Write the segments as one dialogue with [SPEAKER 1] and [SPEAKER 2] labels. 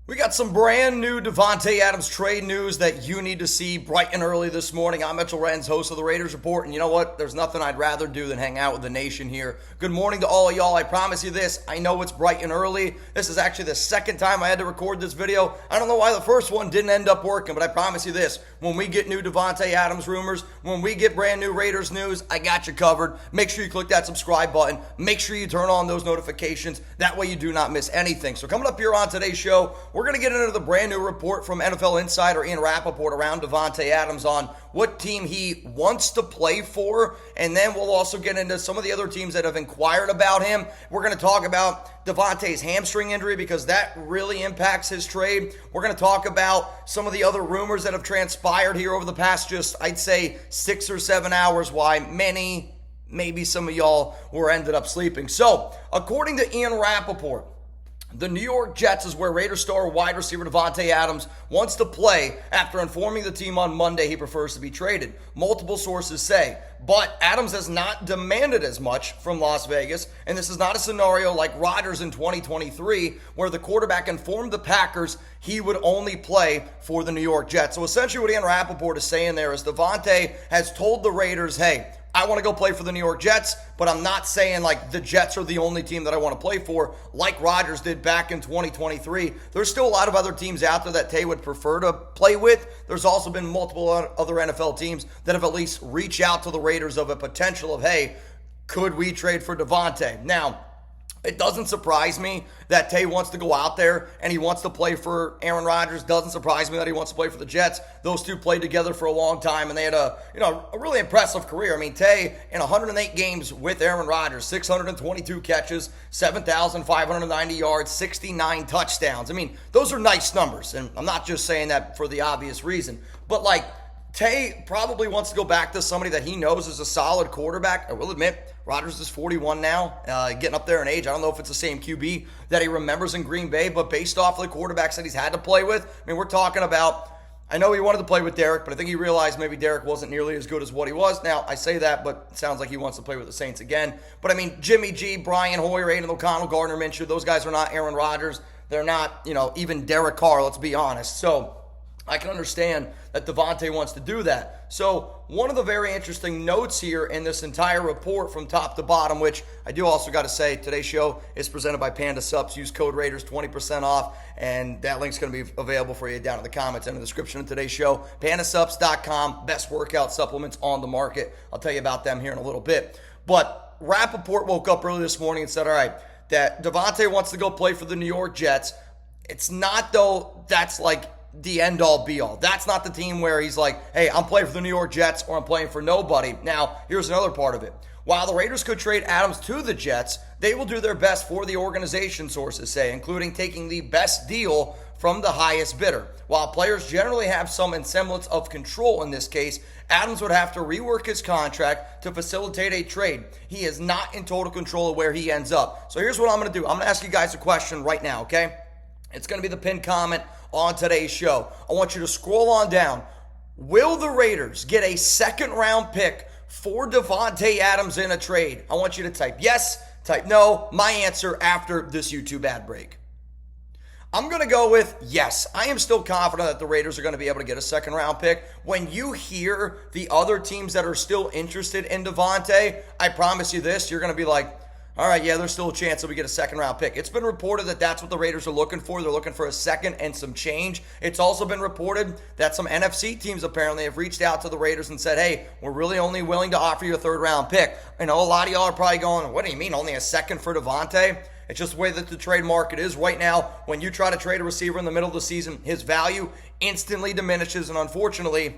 [SPEAKER 1] We got some brand new Davante Adams trade news that you need to see bright and early this morning. I'm Mitchell Renz, host of the Raiders Report, and you know what? There's nothing I'd rather do than hang out with the nation here. Good morning to all of y'all. I promise you this. I know it's bright and early. This is actually the second time I had to record this video. I don't know why the first one didn't end up working, but I promise you this. When we get new Davante Adams rumors, when we get brand new Raiders news, I got you covered. Make sure you click that subscribe button. Make sure you turn on those notifications. That way you do not miss anything. So coming up here on today's show, we're going to get into the brand new report from NFL insider Ian Rapoport around Davante Adams on what team he wants to play for, and then we'll also get into some of the other teams that have inquired about him. We're going to talk about Davante's hamstring injury because that really impacts his trade. We're going to talk about some of the other rumors that have transpired here over the past just, I'd say, 6 or 7 hours, why maybe some of y'all were ended up sleeping. So, according to Ian Rapoport, the New York Jets is where Raiders star wide receiver Davante Adams wants to play after informing the team on Monday he prefers to be traded. Multiple sources say, but Adams has not demanded as much from Las Vegas, and this is not a scenario like Rodgers in 2023 where the quarterback informed the Packers he would only play for the New York Jets. So essentially what Ian Rapoport is saying there is Davante has told the Raiders, hey, I want to go play for the New York Jets, but I'm not saying like the Jets are the only team that I want to play for like Rodgers did back in 2023. There's still a lot of other teams out there that Tay would prefer to play with. There's also been multiple other NFL teams that have at least reached out to the Raiders of a potential of, hey, could we trade for Davante? Now, it doesn't surprise me that Tay wants to go out there and he wants to play for Aaron Rodgers. Doesn't surprise me that he wants to play for the Jets. Those two played together for a long time and they had a really impressive career. I mean, Tay in 108 games with Aaron Rodgers, 622 catches, 7,590 yards, 69 touchdowns. I mean, those are nice numbers, and I'm not just saying that for the obvious reason, but like Tay probably wants to go back to somebody that he knows is a solid quarterback. I will admit, Rodgers is 41 now, getting up there in age. I don't know if it's the same QB that he remembers in Green Bay, but based off of the quarterbacks that he's had to play with, I mean, we're talking about, I know he wanted to play with Derek, but I think he realized maybe Derek wasn't nearly as good as what he was. Now, I say that, but it sounds like he wants to play with the Saints again. But I mean, Jimmy G, Brian Hoyer, Aiden O'Connell, Gardner Minshew, those guys are not Aaron Rodgers. They're not, even Derek Carr, let's be honest. So I can understand that Davante wants to do that. So one of the very interesting notes here in this entire report from top to bottom, which I do also got to say, today's show is presented by Panda Subs. Use code Raiders, 20% off, and that link's going to be available for you down in the comments and in the description of today's show. PandaSubs.com, best workout supplements on the market. I'll tell you about them here in a little bit. But Rapoport woke up early this morning and said, all right, that Davante wants to go play for the New York Jets. It's not, though, that's like the end-all, be-all. That's not the team where he's like, hey, I'm playing for the New York Jets or I'm playing for nobody. Now, here's another part of it. While the Raiders could trade Adams to the Jets, they will do their best for the organization, sources say, including taking the best deal from the highest bidder. While players generally have some semblance of control in this case, Adams would have to rework his contract to facilitate a trade. He is not in total control of where he ends up. So here's what I'm going to do. I'm going to ask you guys a question right now, okay? It's going to be the pinned comment on today's show. I want you to scroll on down. Will the Raiders get a second-round pick for Davante Adams in a trade? I want you to type yes, type no. My answer after this YouTube ad break. I'm going to go with yes. I am still confident that the Raiders are going to be able to get a second-round pick. When you hear the other teams that are still interested in Davante, I promise you this, you're going to be like, all right, yeah, there's still a chance that we get a second-round pick. It's been reported that that's what the Raiders are looking for. They're looking for a second and some change. It's also been reported that some NFC teams apparently have reached out to the Raiders and said, hey, we're really only willing to offer you a third-round pick. I know a lot of y'all are probably going, what do you mean, only a second for Davante? It's just the way that the trade market is right now. When you try to trade a receiver in the middle of the season, his value instantly diminishes, and unfortunately,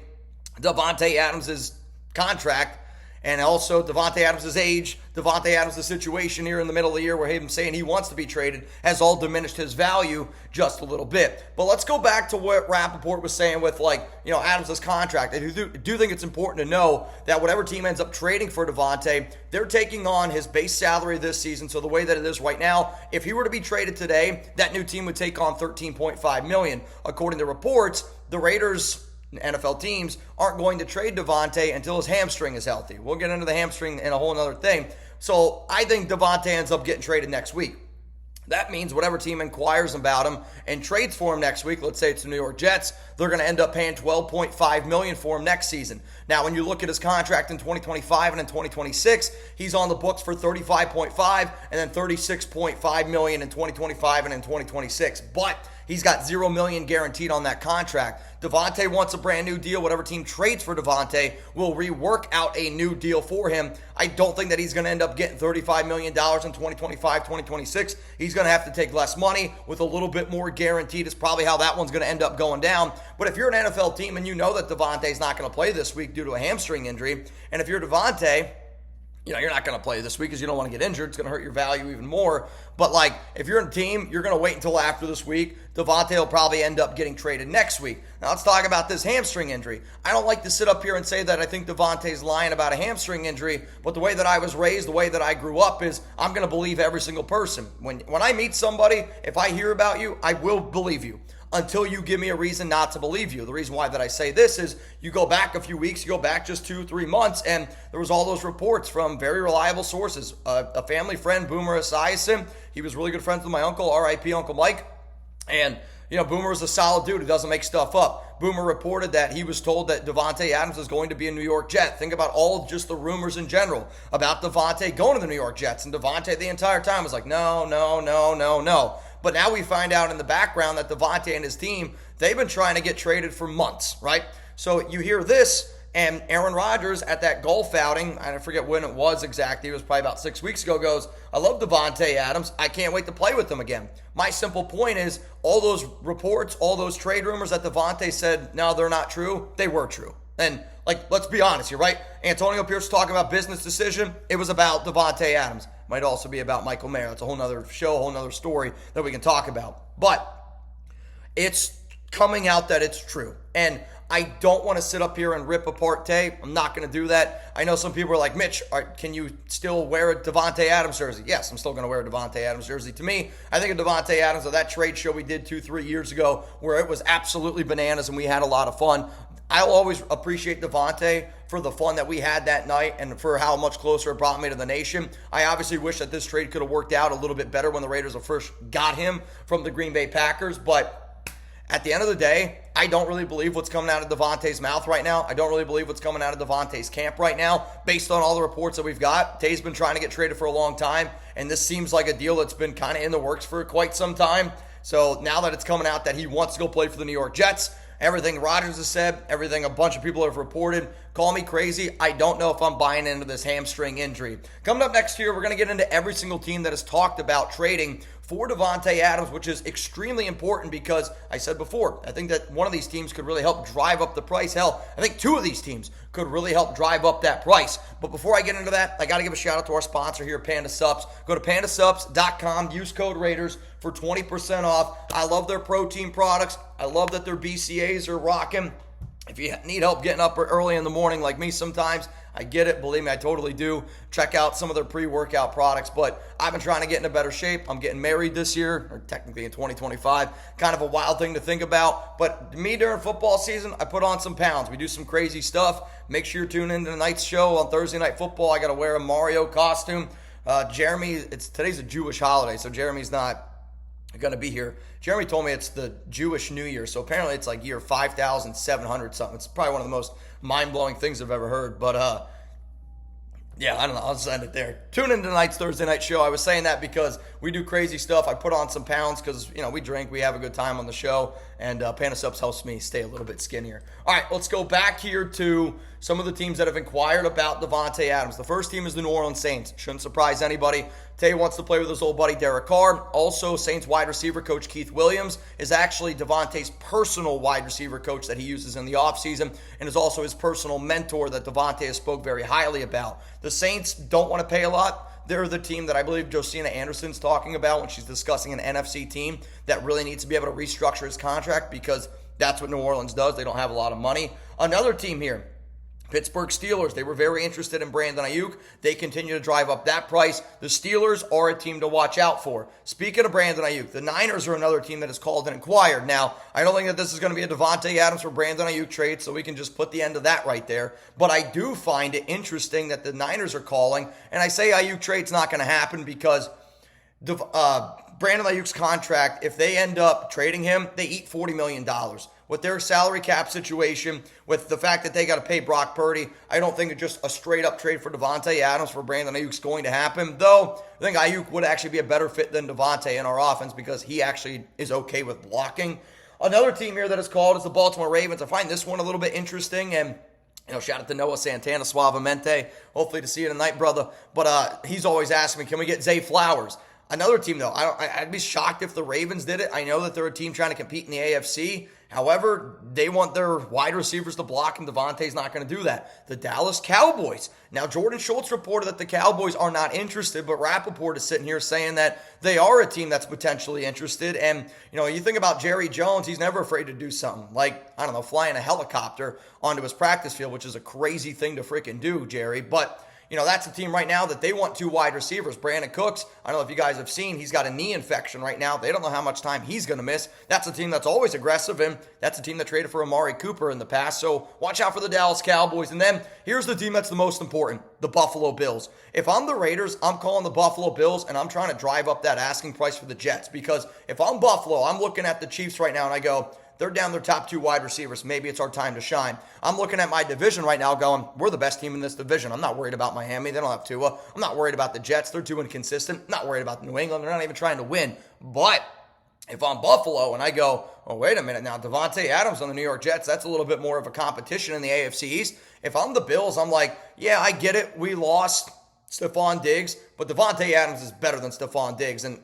[SPEAKER 1] Davante Adams' contract and also Davante Adams' age, Davante Adams' situation here in the middle of the year where him saying he wants to be traded has all diminished his value just a little bit. But let's go back to what Rapoport was saying with Adams' contract. I do think it's important to know that whatever team ends up trading for Davante, they're taking on his base salary this season. So the way that it is right now, if he were to be traded today, that new team would take on $13.5 million. According to reports, the Raiders, NFL teams, aren't going to trade Davante until his hamstring is healthy. We'll get into the hamstring in a whole other thing. So I think Davante ends up getting traded next week. That means whatever team inquires about him and trades for him next week, let's say it's the New York Jets, they're going to end up paying $12.5 million for him next season. Now, when you look at his contract in 2025 and in 2026, he's on the books for $35.5 and then $36.5 million in 2025 and in 2026. But he's got $0 million guaranteed on that contract. Davante wants a brand new deal. Whatever team trades for Davante will rework out a new deal for him. I don't think that he's going to end up getting $35 million in 2025, 2026. He's going to have to take less money with a little bit more guaranteed. It's probably how that one's going to end up going down. But if you're an NFL team and you know that Davante's not going to play this week due to a hamstring injury, and if you're Davante, you're not going to play this week because you don't want to get injured. It's going to hurt your value even more. But, if you're a team, you're going to wait until after this week. Davante will probably end up getting traded next week. Now, let's talk about this hamstring injury. I don't like to sit up here and say that I think Davante's lying about a hamstring injury, but the way that I was raised, the way that I grew up is I'm going to believe every single person. When I meet somebody, if I hear about you, I will believe you until you give me a reason not to believe you. The reason why that I say this is you go back a few weeks, you go back just 2-3 months, and there was all those reports from very reliable sources. A family friend, Boomer Esiason, he was really good friends with my uncle, R.I.P. Uncle Mike, and Boomer is a solid dude who doesn't make stuff up. Boomer reported that he was told that Davante Adams is going to be a New York Jet. Think about all of just the rumors in general about Davante going to the New York Jets, and Davante the entire time was like, no, no, no, no, no. But now we find out in the background that Davante and his team, they've been trying to get traded for months, right? So you hear this, and Aaron Rodgers at that golf outing, I forget when it was exactly, it was probably about 6 weeks ago, goes, I love Davante Adams. I can't wait to play with him again. My simple point is all those reports, all those trade rumors that Davante said, no, they're not true, they were true. And, let's be honest here, right? Antonio Pierce talking about business decision. It was about Davante Adams. Might also be about Michael Mayer. It's a whole nother show, a whole nother story that we can talk about. But it's coming out that it's true. And I don't want to sit up here and rip apart Tay. I'm not going to do that. I know some people are like, Mitch, can you still wear a Davante Adams jersey? Yes, I'm still going to wear a Davante Adams jersey. To me, I think of Davante Adams of that trade show we did 2-3 years ago where it was absolutely bananas and we had a lot of fun. I'll always appreciate Davante for the fun that we had that night and for how much closer it brought me to the nation. I obviously wish that this trade could have worked out a little bit better when the Raiders first got him from the Green Bay Packers, but at the end of the day, I don't really believe what's coming out of Davante's mouth right now. I don't really believe what's coming out of Davante's camp right now. Based on all the reports that we've got, Tay's been trying to get traded for a long time, and this seems like a deal that's been kind of in the works for quite some time. So now that it's coming out that he wants to go play for the New York Jets, everything Rodgers has said, everything a bunch of people have reported, call me crazy. I don't know if I'm buying into this hamstring injury. Coming up next year, we're going to get into every single team that has talked about trading for Davante Adams, which is extremely important because I said before, I think that one of these teams could really help drive up the price. Hell, I think two of these teams could really help drive up that price. But before I get into that, I got to give a shout out to our sponsor here, Panda Supps. Go to pandasupps.com, use code Raiders for 20% off. I love their protein products. I love that their BCAAs are rocking. If you need help getting up early in the morning like me sometimes, I get it. Believe me, I totally do. Check out some of their pre-workout products. But I've been trying to get into better shape. I'm getting married this year, or technically in 2025. Kind of a wild thing to think about. But me during football season, I put on some pounds. We do some crazy stuff. Make sure you tune into tonight's show on Thursday Night Football. I got to wear a Mario costume. Jeremy, today's a Jewish holiday, so Jeremy's not going to be here. Jeremy told me it's the Jewish New Year, so apparently it's like year 5,700 something. It's probably one of the most mind-blowing things I've ever heard, but yeah, I don't know. I'll just end it there. Tune in to tonight's Thursday night show. I was saying that because we do crazy stuff. I put on some pounds because, we drink. We have a good time on the show. And Panda Supps helps me stay a little bit skinnier. All right, let's go back here to some of the teams that have inquired about Davante Adams. The first team is the New Orleans Saints. Shouldn't surprise anybody. Tay wants to play with his old buddy Derek Carr. Also, Saints wide receiver coach Keith Williams is actually Davante's personal wide receiver coach that he uses in the offseason and is also his personal mentor that Davante has spoke very highly about. The Saints don't want to pay a lot. They're the team that I believe Josina Anderson's talking about when she's discussing an NFC team that really needs to be able to restructure his contract because that's what New Orleans does. They don't have a lot of money. Another team here, Pittsburgh Steelers, they were very interested in Brandon Ayuk. They continue to drive up that price. The Steelers are a team to watch out for. Speaking of Brandon Ayuk, the Niners are another team that has called and inquired. Now, I don't think that this is going to be a Davante Adams for Brandon Ayuk trade, so we can just put the end of that right there. But I do find it interesting that the Niners are calling, and I say Ayuk trade's not going to happen because Brandon Ayuk's contract, if they end up trading him, they eat $40 million. With their salary cap situation, with the fact that they got to pay Brock Purdy, I don't think it's just a straight-up trade for Davante Adams for Brandon Ayuk's going to happen. Though, I think Ayuk would actually be a better fit than Davante in our offense because he actually is okay with blocking. Another team here that is called is the Baltimore Ravens. I find this one a little bit interesting, and shout out to Noah Santana, Suavemente. Hopefully to see you tonight, brother. But he's always asking me, can we get Zay Flowers? Another team, though, I'd be shocked if the Ravens did it. I know that they're a team trying to compete in the AFC. However, they want their wide receivers to block, and Davante's not going to do that. The Dallas Cowboys. Now, Jordan Schultz reported that the Cowboys are not interested, but Rapoport is sitting here saying that they are a team that's potentially interested. And, you think about Jerry Jones, he's never afraid to do something. Like, I don't know, flying a helicopter onto his practice field, which is a crazy thing to freaking do, Jerry. But that's a team right now that they want 2 wide receivers. Brandon Cooks, I don't know if you guys have seen, he's got a knee infection right now. They don't know how much time he's going to miss. That's a team that's always aggressive, and that's a team that traded for Amari Cooper in the past. So watch out for the Dallas Cowboys. And then here's the team that's the most important, the Buffalo Bills. If I'm the Raiders, I'm calling the Buffalo Bills, and I'm trying to drive up that asking price for the Jets. Because if I'm Buffalo, I'm looking at the Chiefs right now, and I go, they're down their top 2 wide receivers. Maybe it's our time to shine. I'm looking at my division right now going, we're the best team in this division. I'm not worried about Miami. They don't have Tua. I'm not worried about the Jets. They're too inconsistent. I'm not worried about New England. They're not even trying to win. But if I'm Buffalo and I go, oh, wait a minute now, Davante Adams on the New York Jets, that's a little bit more of a competition in the AFC East. If I'm the Bills, I'm like, yeah, I get it. We lost Stephon Diggs, but Davante Adams is better than Stephon Diggs. And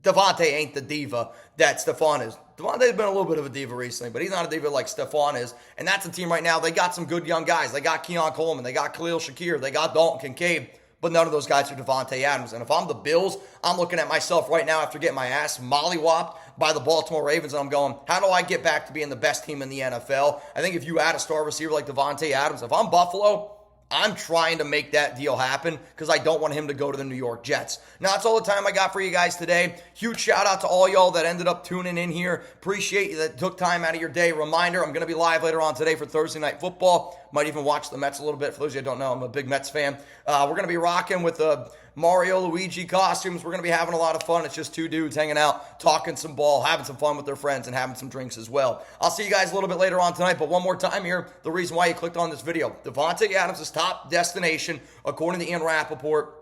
[SPEAKER 1] Davante ain't the diva that Stephon is. Davante's been a little bit of a diva recently, but he's not a diva like Stephon is. And that's a team right now. They got some good young guys. They got Keon Coleman. They got Khalil Shakir. They got Dalton Kincaid. But none of those guys are Davante Adams. And if I'm the Bills, I'm looking at myself right now after getting my ass mollywopped by the Baltimore Ravens, and I'm going, how do I get back to being the best team in the NFL? I think if you add a star receiver like Davante Adams, if I'm Buffalo, I'm trying to make that deal happen because I don't want him to go to the New York Jets. Now, that's all the time I got for you guys today. Huge shout out to all y'all that ended up tuning in here. Appreciate you that took time out of your day. Reminder, I'm going to be live later on today for Thursday Night Football. Might even watch the Mets a little bit. For those of you that don't know, I'm a big Mets fan. We're going to be rocking with Mario Luigi costumes. We're going to be having a lot of fun. It's just 2 dudes hanging out, talking some ball, having some fun with their friends, and having some drinks as well. I'll see you guys a little bit later on tonight, but one more time here, the reason why you clicked on this video. Davante Adams' top destination, according to Ian Rapoport,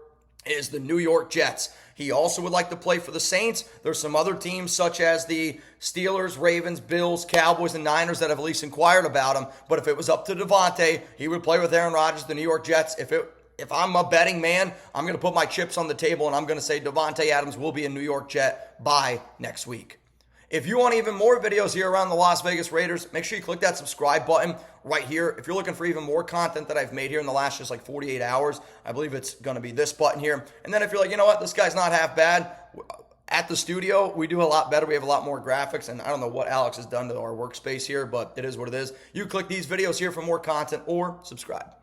[SPEAKER 1] is the New York Jets. He also would like to play for the Saints. There's some other teams such as the Steelers, Ravens, Bills, Cowboys, and Niners that have at least inquired about him. But if it was up to Davante, he would play with Aaron Rodgers, the New York Jets. If I'm a betting man, I'm going to put my chips on the table, and I'm going to say Davante Adams will be a New York Jet by next week. If you want even more videos here around the Las Vegas Raiders, make sure you click that subscribe button right here. If you're looking for even more content that I've made here in the last just like 48 hours, I believe it's going to be this button here. And then if you're like, you know what, this guy's not half bad, at the studio, we do a lot better. We have a lot more graphics, and I don't know what Alex has done to our workspace here, but it is what it is. You click these videos here for more content or subscribe.